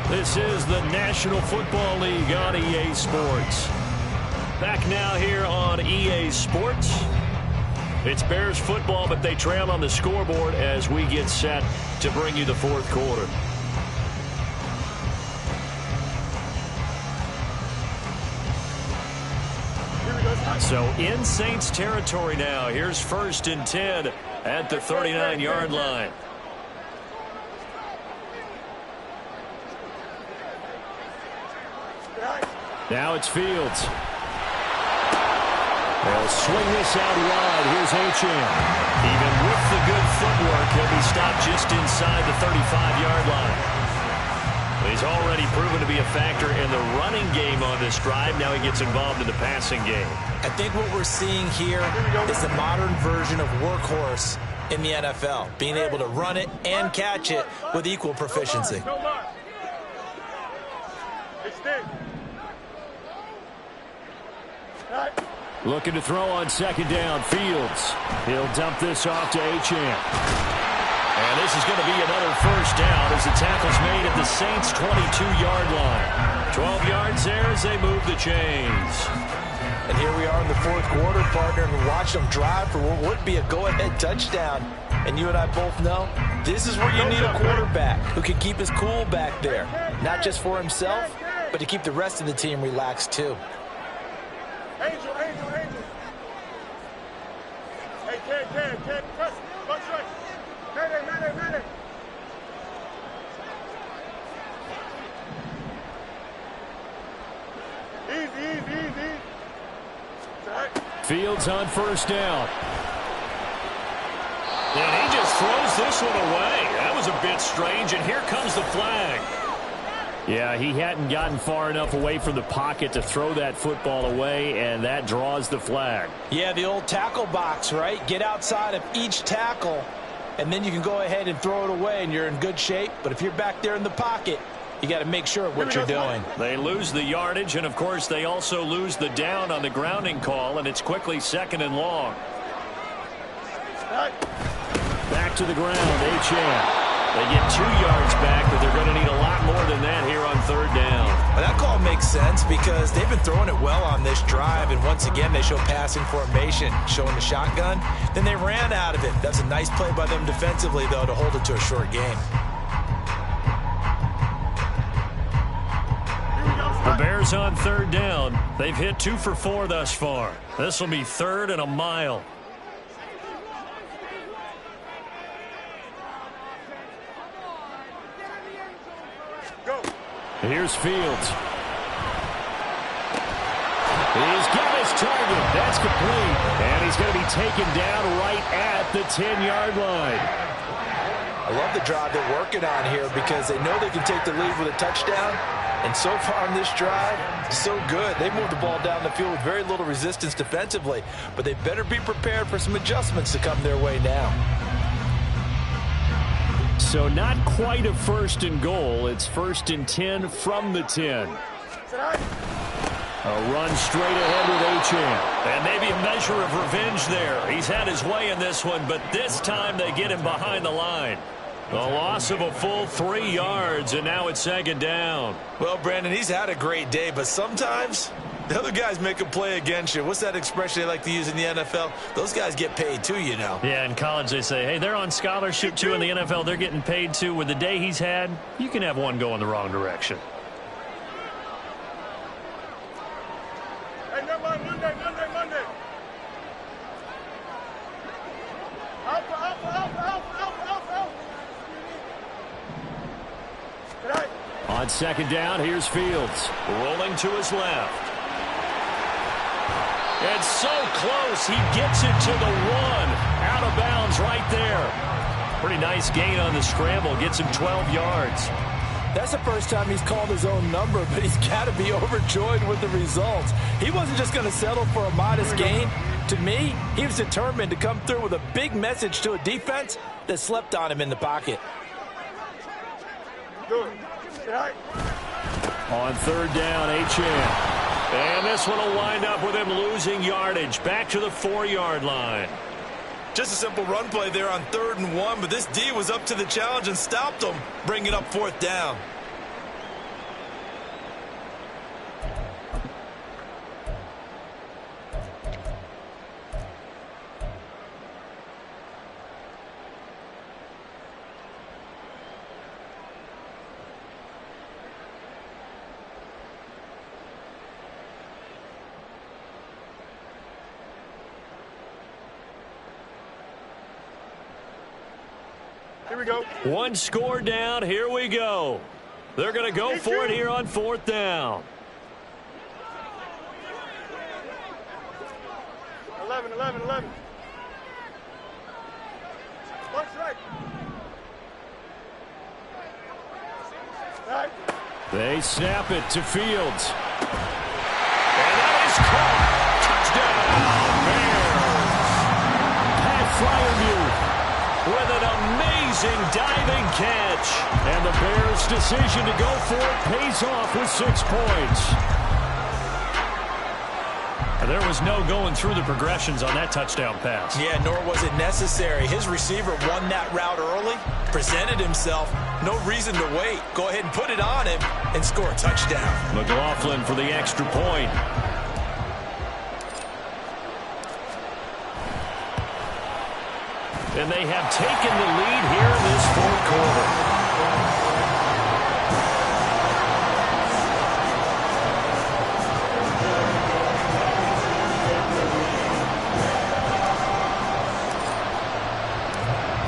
This is the National Football League on EA Sports. Back now here on EA Sports. It's Bears football, but they trail on the scoreboard as we get set to bring you the 4th quarter. So in Saints territory now. Here's 1st and 10 at the 39-yard line. Now it's Fields. They'll swing this out wide. Here's Achane. Even with the good footwork, he'll be stopped just inside the 35-yard line. He's already proven to be a factor in the running game on this drive. Now he gets involved in the passing game. I think what we're seeing here is the modern version of workhorse in the NFL, being able to run it and catch it with equal proficiency. Looking to throw on 2nd down, Fields. He'll dump this off to Achane. And this is going to be another first down as the tackle's made at the Saints' 22-yard line. 12 yards there as they move the chains. And here we are in the 4th quarter, partner, and watch them drive for what would be a go-ahead touchdown. And you and I both know this is where you need a quarterback who can keep his cool back there. Not just for himself, but to keep the rest of the team relaxed too. Angel. Hey, Ken, press. Watch right. Mayday. Easy. Fields on first down. And he just throws this one away. That was a bit strange, and here comes the flag. Yeah, he hadn't gotten far enough away from the pocket to throw that football away, and that draws the flag. Yeah, the old tackle box, right? Get outside of each tackle, and then you can go ahead and throw it away, and you're in good shape. But if you're back there in the pocket, you got to make sure of what you're doing. They lose the yardage, and, of course, they also lose the down on the grounding call, and it's quickly 2nd and long. Back to the ground, Achane. They get 2 yards back, but they're going to need a lot more than that here on 3rd down. Well, that call makes sense because they've been throwing it well on this drive, and once again they show passing formation, showing the shotgun. Then they ran out of it. That's a nice play by them defensively, though, to hold it to a short game. The Bears on third down. They've hit 2 for 4 thus far. This will be 3rd and a mile. Go. Here's Fields. He's got his target. That's complete. And he's going to be taken down right at the 10-yard line. I love the drive they're working on here because they know they can take the lead with a touchdown. And so far on this drive, so good. They moved the ball down the field with very little resistance defensively. But they better be prepared for some adjustments to come their way now. So not quite a 1st and goal. It's 1st and 10 from the 10. A run straight ahead with Achane. And maybe a measure of revenge there. He's had his way in this one, but this time they get him behind the line. The loss of a full 3 yards, and now it's 2nd down. Well, Brandon, he's had a great day, but sometimes the other guys make a play against you. What's that expression they like to use in the NFL? Those guys get paid too, you know. Yeah, in college they say, hey, they're on scholarship too. In the NFL, they're getting paid too. With the day he's had, you can have one go in the wrong direction. Hey, Monday. Alpha. On 2nd down, here's Fields. Rolling to his left. It's so close. He gets it to the 1. Out of bounds right there. Pretty nice gain on the scramble. Gets him 12 yards. That's the first time he's called his own number, but he's got to be overjoyed with the results. He wasn't just going to settle for a modest gain. To me, he was determined to come through with a big message to a defense that slept on him in the pocket. Good. On 3rd down, Achane. And this one will wind up with him losing yardage. Back to the 4-yard line. Just a simple run play there on 3rd and 1, but this D was up to the challenge and stopped him, bringing up 4th down. Here we go. 1 score down. Here we go. They're going to go for it here on 4th down. 11. One strike. Right. They snap it to Fields. And that is caught. Touchdown, Bears. Pat Freiermuth with an amazing diving catch. And the Bears' decision to go for it pays off with 6 points. There was no going through the progressions on that touchdown pass. Yeah, nor was it necessary. His receiver won that route early, presented himself. No reason to wait. Go ahead and put it on him and score a touchdown. McLaughlin for the extra point. And they have taken the lead here in this 4th quarter.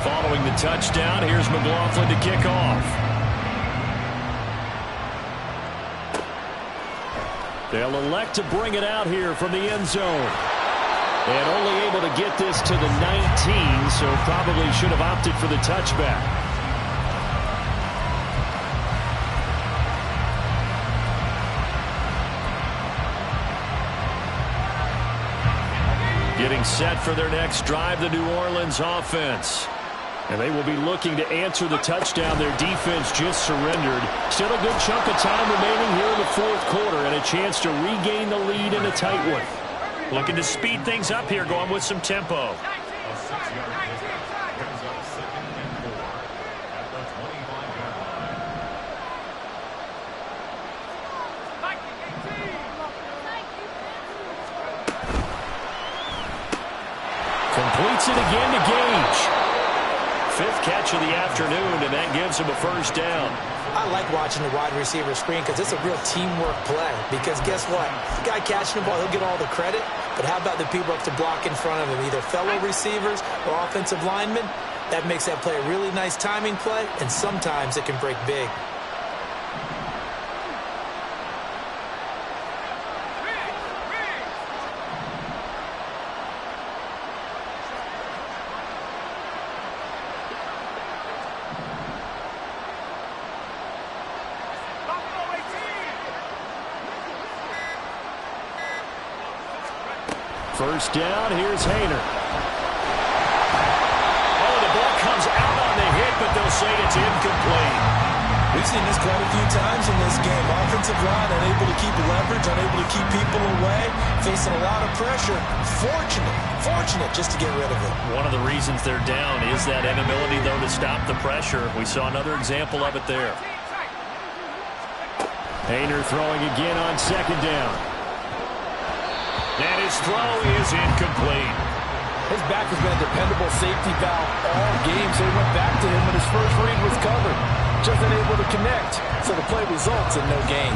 Following the touchdown, here's McLaughlin to kick off. They'll elect to bring it out here from the end zone. And only able to get this to the 19, so probably should have opted for the touchback. Getting set for their next drive, the New Orleans offense. And they will be looking to answer the touchdown their defense just surrendered. Still a good chunk of time remaining here in the 4th quarter and a chance to regain the lead in a tight one. Looking to speed things up here, going with some tempo. A 6-yard pickup brings up 2nd and 4 at the 25-yard Completes it again to Gage. 5th catch of the afternoon, and that gives him a first down. I like watching the wide receiver screen because it's a real teamwork play. Because guess what? The guy catching the ball, he'll get all the credit. But how about the people up to block in front of him, either fellow receivers or offensive linemen? That makes that play a really nice timing play, and sometimes it can break big. First down, here's Haener. Oh, the ball comes out on the hit, but they'll say it's incomplete. We've seen this quite a few times in this game. Offensive line unable to keep leverage, unable to keep people away, facing a lot of pressure. Fortunate just to get rid of it. One of the reasons they're down is that inability, though, to stop the pressure. We saw another example of it there. Haener throwing again on second down. And his throw is incomplete. His back has been a dependable safety valve all game, so he went back to him when his first read was covered. Just unable to connect, so the play results in no gain.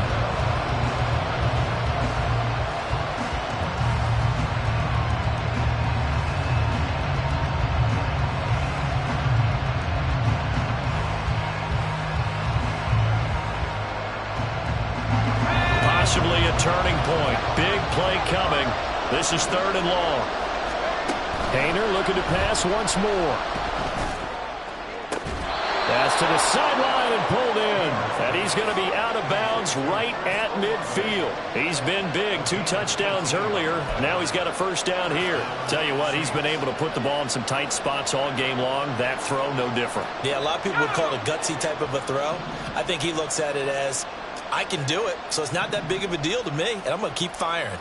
Possibly a turning point. Big play coming. This is 3rd and long. Haener looking to pass once more. Pass to the sideline and pulled in. And he's going to be out of bounds right at midfield. He's been big. 2 touchdowns earlier. Now he's got a first down here. Tell you what, he's been able to put the ball in some tight spots all game long. That throw, no different. Yeah, a lot of people would call it a gutsy type of a throw. I think he looks at it as, I can do it, so it's not that big of a deal to me, and I'm going to keep firing.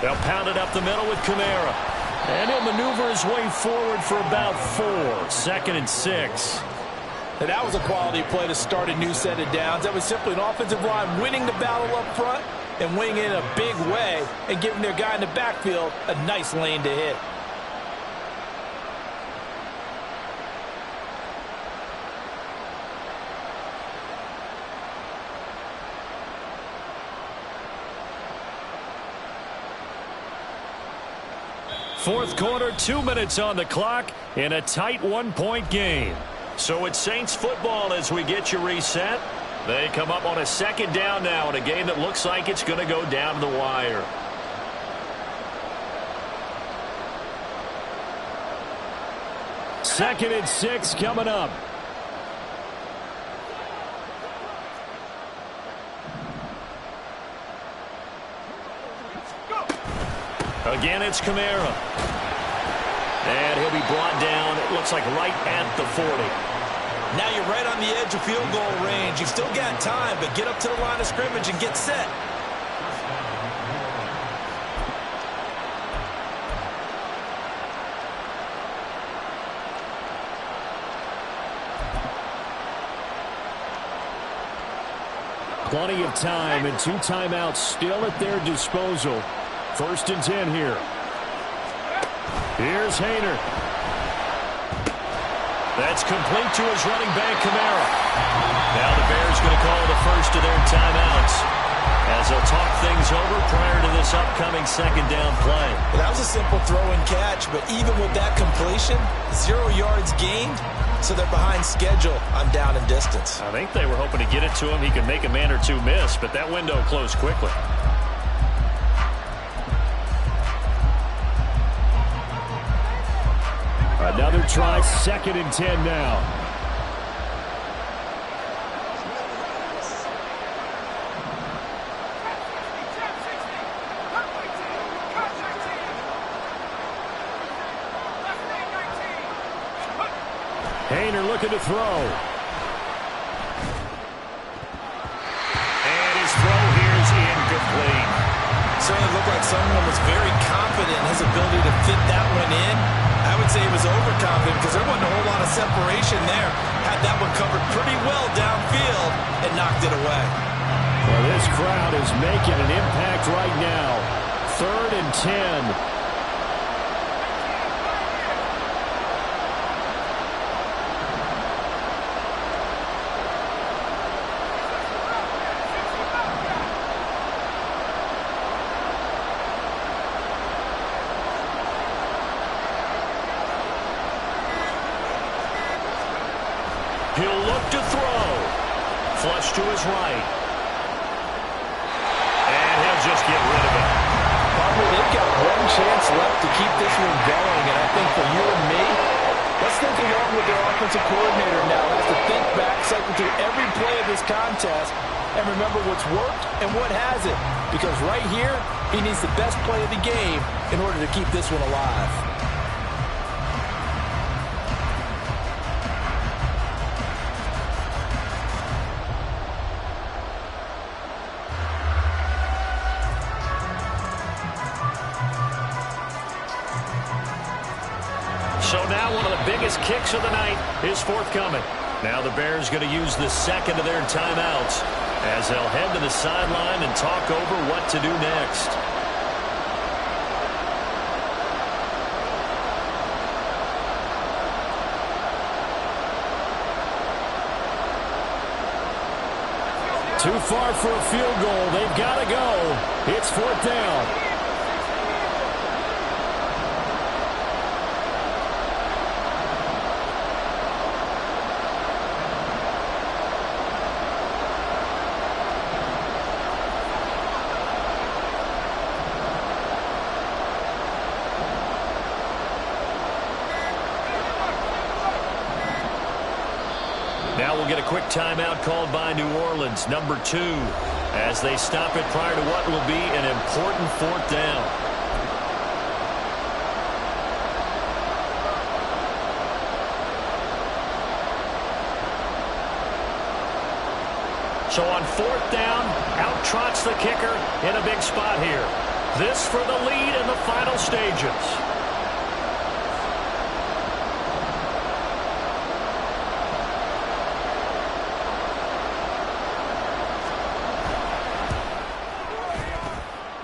They'll pound it up the middle with Kamara. And he'll maneuver his way forward for about 4. 2nd and 6. And that was a quality play to start a new set of downs. That was simply an offensive line winning the battle up front and winning it in a big way and giving their guy in the backfield a nice lane to hit. Fourth quarter, 2 minutes on the clock in a tight 1-point game. So it's Saints football as we get you reset. They come up on a 2nd down now in a game that looks like it's going to go down to the wire. Second and 6 coming up. Again, it's Kamara. And he'll be brought down, it looks like right at the 40. Now you're right on the edge of field goal range. You've still got time, but get up to the line of scrimmage and get set. Plenty of time and 2 timeouts still at their disposal. 1st and 10 here. Here's Haener. That's complete to his running back, Kamara. Now the Bears going to call the first of their timeouts as they'll talk things over prior to this upcoming 2nd down play. Well, that was a simple throw and catch, but even with that completion, 0 yards gained, so they're behind schedule on down and distance. I think they were hoping to get it to him. He could make a man or 2 miss, but that window closed quickly. Another try, 2nd and 10 now. Haener looking to throw. And his throw here is incomplete. Certainly looked like someone was very confident in his ability to fit that one in. I would say he was overconfident because there wasn't a whole lot of separation there. Had that one covered pretty well downfield and knocked it away. Well, this crowd is making an impact right now. 3rd and 10. He'll look to throw. Flush to his right. And he'll just get rid of it. Probably they've got one chance left to keep this one going, and I think for you and me, let's think along with their offensive coordinator now. Has to think back, cycle through every play of this contest, and remember what's worked and what hasn't. Because right here, he needs the best play of the game in order to keep this one alive. So now one of the biggest kicks of the night is forthcoming. Now the Bears going to use the second of their timeouts as they'll head to the sideline and talk over what to do next. Too far for a field goal. They've got to go. It's 4th down. Now we'll get a quick timeout called by New Orleans, number 2, as they stop it prior to what will be an important 4th down. So on 4th down, out trots the kicker in a big spot here. This for the lead in the final stages.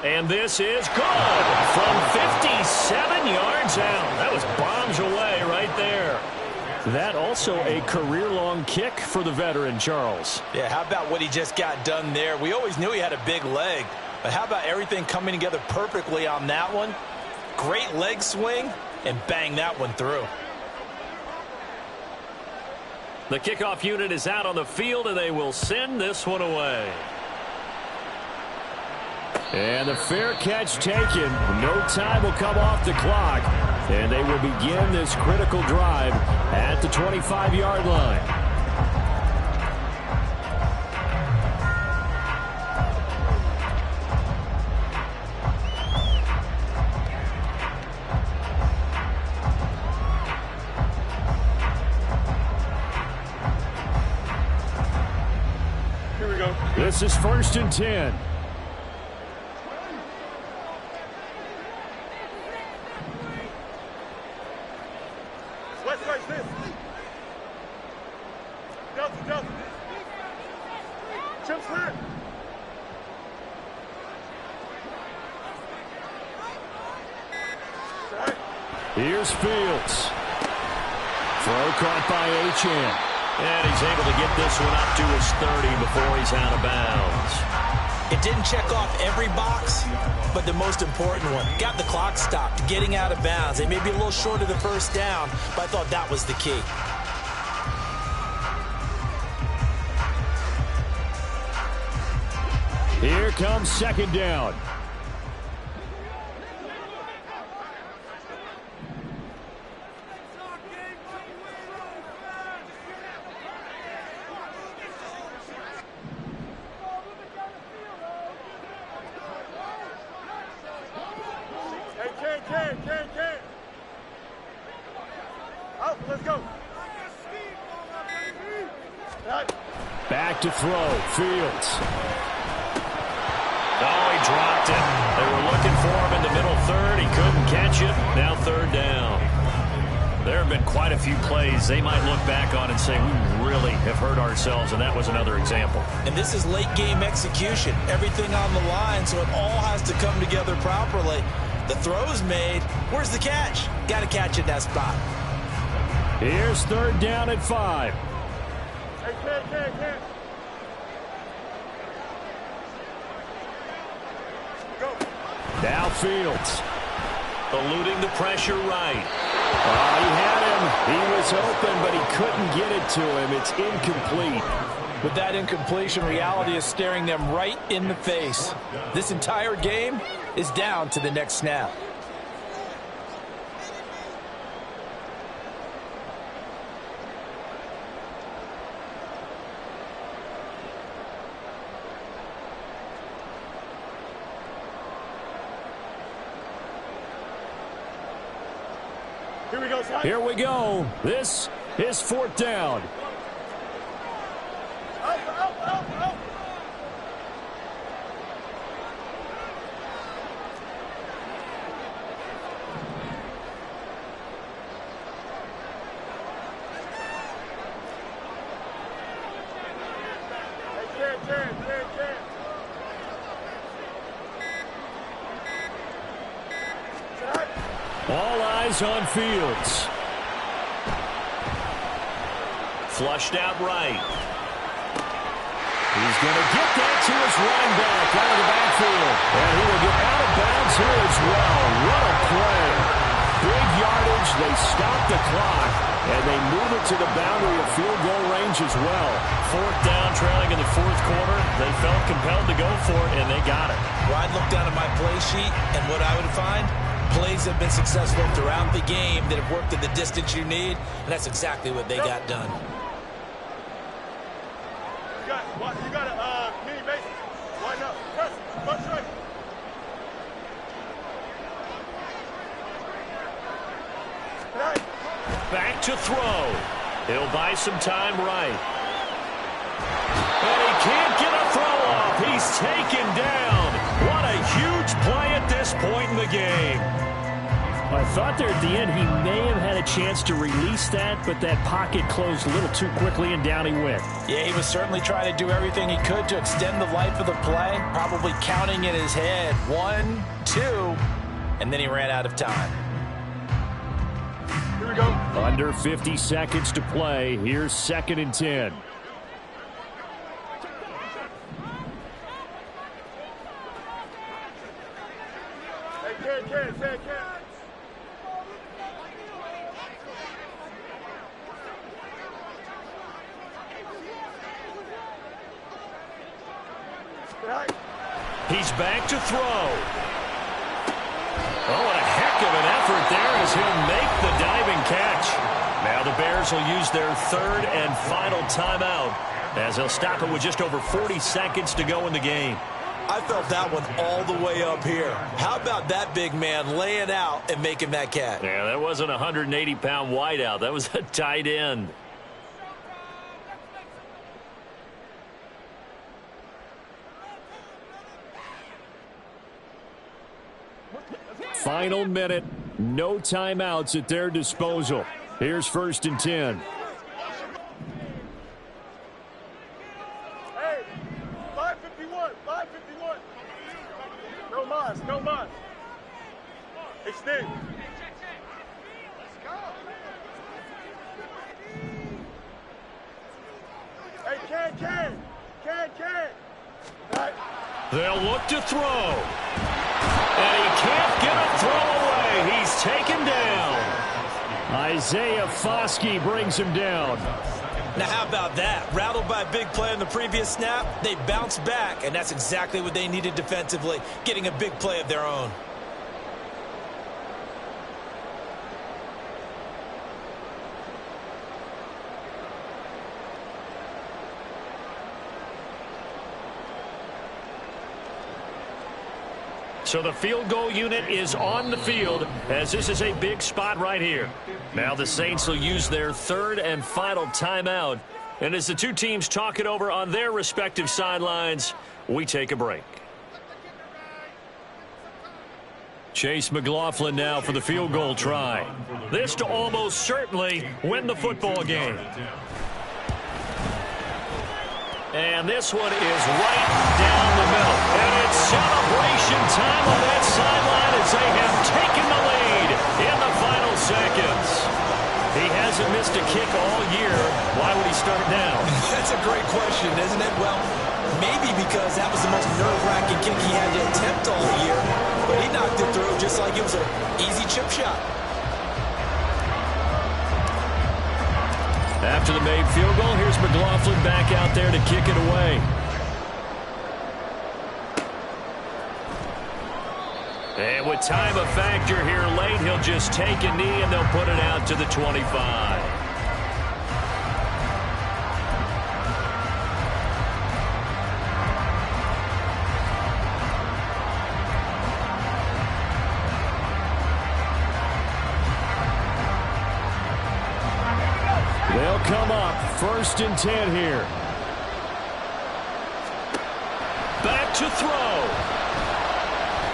And this is good from 57 yards out. That was bombs away right there. That also a career-long kick for the veteran, Charles. Yeah, how about what he just got done there? We always knew he had a big leg, but how about everything coming together perfectly on that one? Great leg swing, and bang that one through. The kickoff unit is out on the field, and they will send this one away. And the fair catch taken. No time will come off the clock. And they will begin this critical drive at the 25-yard line. Here we go. This is 1st and 10. Here's Fields. Throw caught by Achane. And he's able to get this one up to his 30 before he's out of bounds. It didn't check off every box, but the most important one. Got the clock stopped, getting out of bounds. They may be a little short of the 1st down, but I thought that was the key. Here comes 2nd down. Hey, Alpha, let's go. Back to throw. Fields. Oh, he dropped it. They were looking for him in the middle third. He couldn't catch it. Now third down. There have been quite a few plays they might look back on and say, we really have hurt ourselves, and that was another example. And this is late game execution. Everything on the line, so it all has to come together properly. The throw's made. Where's the catch? Got to catch it in that spot. Here's third down at 5. Hey, Ken. Go. Now Fields. Eluding the pressure right. Oh, he had him. He was open, but he couldn't get it to him. It's incomplete. With that incompletion, reality is staring them right in the face. This entire game is down to the next snap. Here we go, son. Here we go. This is fourth down. Out. Hey, Ken. All eyes on Fields. Flushed out right. He's going to get that to his running back out of the backfield. And he will get out of bounds here as well. What a play. Big yardage. They stop the clock. And they move it to the boundary of field goal range as well. Fourth down, trailing in the fourth quarter. They felt compelled to go for it, and they got it. Well, I'd look down at my play sheet, and what I would find, plays have been successful throughout the game that have worked at the distance you need, and that's exactly what they got done. You got a mini base. Line up. Press. Punch right. Back to throw. He'll buy some time right. And he can't get a throw off. He's taken down. What a huge play at this point in the game. I thought there at the end he may have had a chance to release that, but that pocket closed a little too quickly, and down he went. Yeah, he was certainly trying to do everything he could to extend the life of the play, probably counting in his head 1, 2, and then he ran out of time. Here we go. Under 50 seconds to play. Here's 2nd and 10. Hey, Ken. He's back to throw. Oh, what a heck of an effort there as he'll make the diving catch. Now the Bears will use their third and final timeout as they'll stop it with just over 40 seconds to go in the game. I felt that one all the way up here. How about that big man laying out and making that catch? Yeah, that wasn't a 180-pound wideout. That was a tight end. Final minute. No timeouts at their disposal. Here's 1st and 10. Hey, 551. No mas. Extend. Let's go. Hey, Ken. Right. They'll look to throw. And he can't get a throw away. He's taken down. Isaiah Foskey brings him down. Now, how about that? Rattled by a big play on the previous snap, they bounced back, and that's exactly what they needed defensively, getting a big play of their own. So the field goal unit is on the field as this is a big spot right here. Now the Saints will use their third and final timeout. And as the two teams talk it over on their respective sidelines, we take a break. Chase McLaughlin now for the field goal try. This to almost certainly win the football game. And this one is right down the middle. And it's celebration time on that sideline as they have taken the lead in the final seconds. He hasn't missed a kick all year. Why would he start now? That's a great question, isn't it? Well, maybe because that was the most nerve-wracking kick he had to attempt all year. But he knocked it through just like it was an easy chip shot. After the made field goal, here's McLaughlin back out there to kick it away. And with time a factor here late, he'll just take a knee and they'll put it out to the 25. They'll come up 1st and 10 here. Back to throw.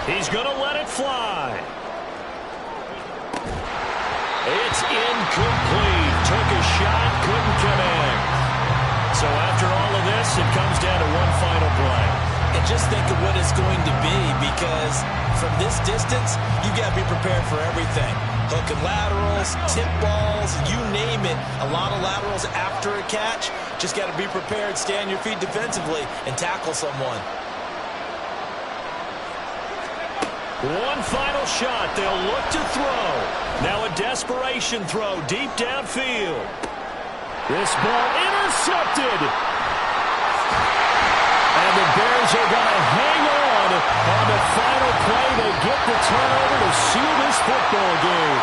He's going to let it fly. It's incomplete. Took a shot, couldn't connect. So after all of this, it comes down to one final play. And just think of what it's going to be, because from this distance, you've got to be prepared for everything. Hook and laterals, tip balls, you name it. A lot of laterals after a catch. Just got to be prepared, stay on your feet defensively, and tackle someone. One final shot. They'll look to throw. Now a desperation throw deep downfield. This ball intercepted. And the Bears are going to hang on the final play. They get the turnover to seal this football game.